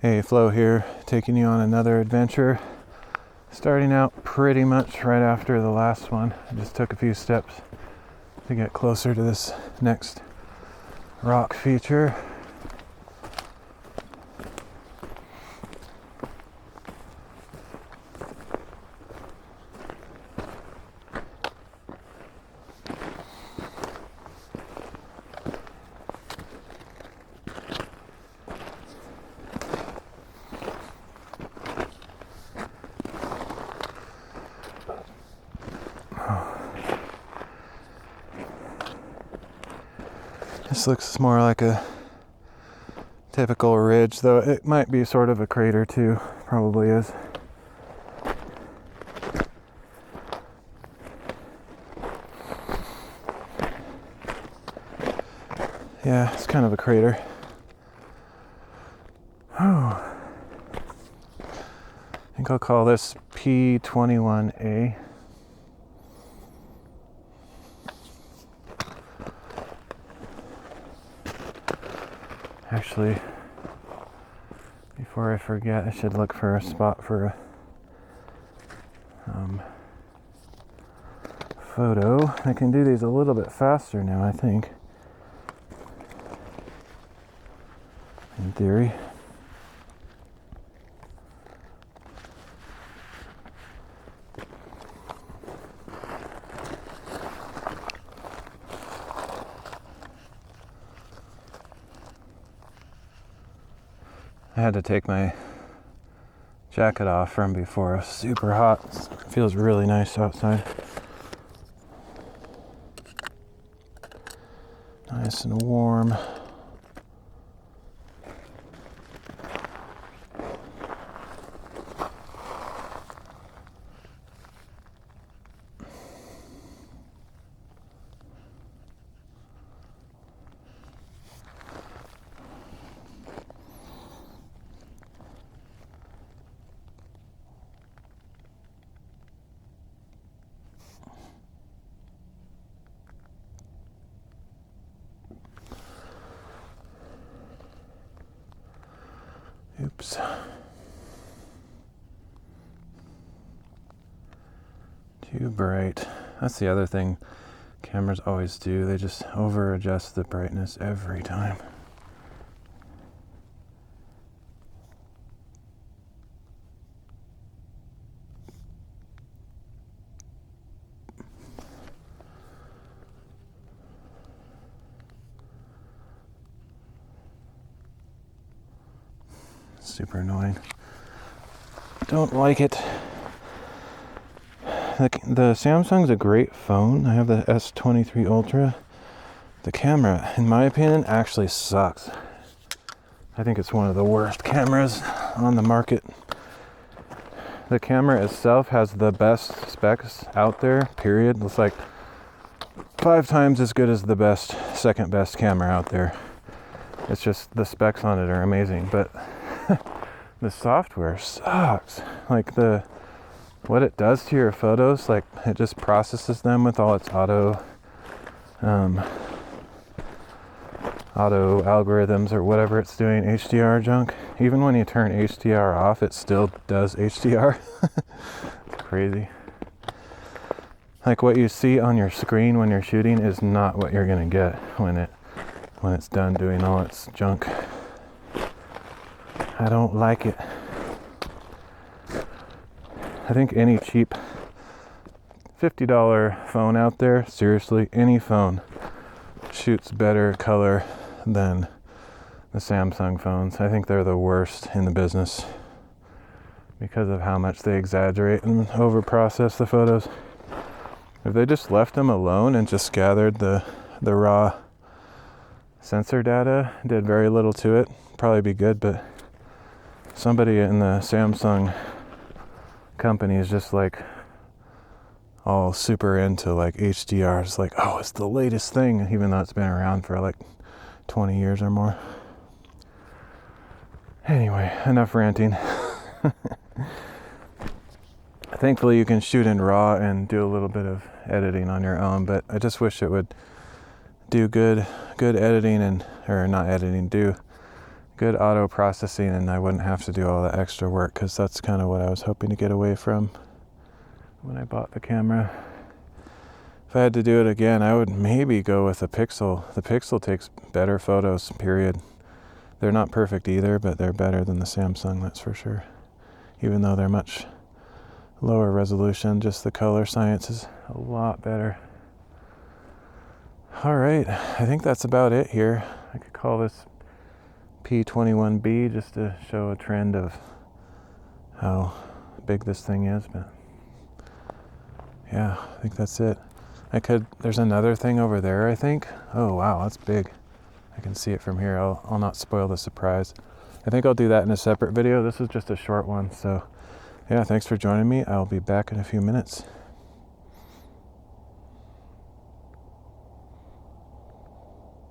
Hey, Flo here, taking you on another adventure. Starting out pretty much right after the last one. I just took a few steps to get closer to this next rock feature. This looks more like a typical ridge, though it might be sort of a crater too. Probably is. Yeah, it's kind of a crater. I think I'll call this P21A. Actually, before I forget, I should look for a spot for a photo. I can do these a little bit faster now, I think. In theory. I had to take my jacket off from before. It's super hot. It feels really nice outside. Nice and warm. Oops. Too bright. That's the other thing cameras always do. They just over adjust the brightness every time. Super annoying. Don't like it. The Samsung's a great phone. I have the S23 Ultra. The camera, in my opinion, actually sucks. I think it's one of the worst cameras on the market. The camera itself has the best specs out there, period. It's like 5 times as good as the best, second best camera out there. It's just the specs on it are amazing, but the software sucks. Like what it does to your photos, like it just processes them with all its auto algorithms or whatever it's doing, HDR junk. Even when you turn HDR off, it still does HDR. It's crazy. Like what you see on your screen when you're shooting is not what you're gonna get when it's done doing all its junk. I don't like it. I think any cheap $50 phone out there, seriously, any phone shoots better color than the Samsung phones. I think they're the worst in the business because of how much they exaggerate and over-process the photos. If they just left them alone and just gathered the raw sensor data, did very little to it, probably be good, but somebody in the Samsung company is just like all super into like HDR. It's like, oh, it's the latest thing, even though it's been around for like 20 years or more. Anyway, enough ranting. Thankfully you can shoot in RAW and do a little bit of editing on your own, but I just wish it would do good editing do good auto processing, and I wouldn't have to do all the extra work, because that's kind of what I was hoping to get away from when I bought the camera. If I had to do it again, I would maybe go with a Pixel. The Pixel takes better photos, period. They're not perfect either, but they're better than the Samsung, that's for sure. Even though they're much lower resolution, just the color science is a lot better. All right, I think that's about it here. I could call this P21B just to show a trend of how big this thing is, but yeah, I think that's it. There's another thing over there, I think. Oh wow, that's big. I can see it from here. I'll not spoil the surprise. I think I'll do that in a separate video. This is just a short one, so yeah, thanks for joining me. I'll be back in a few minutes.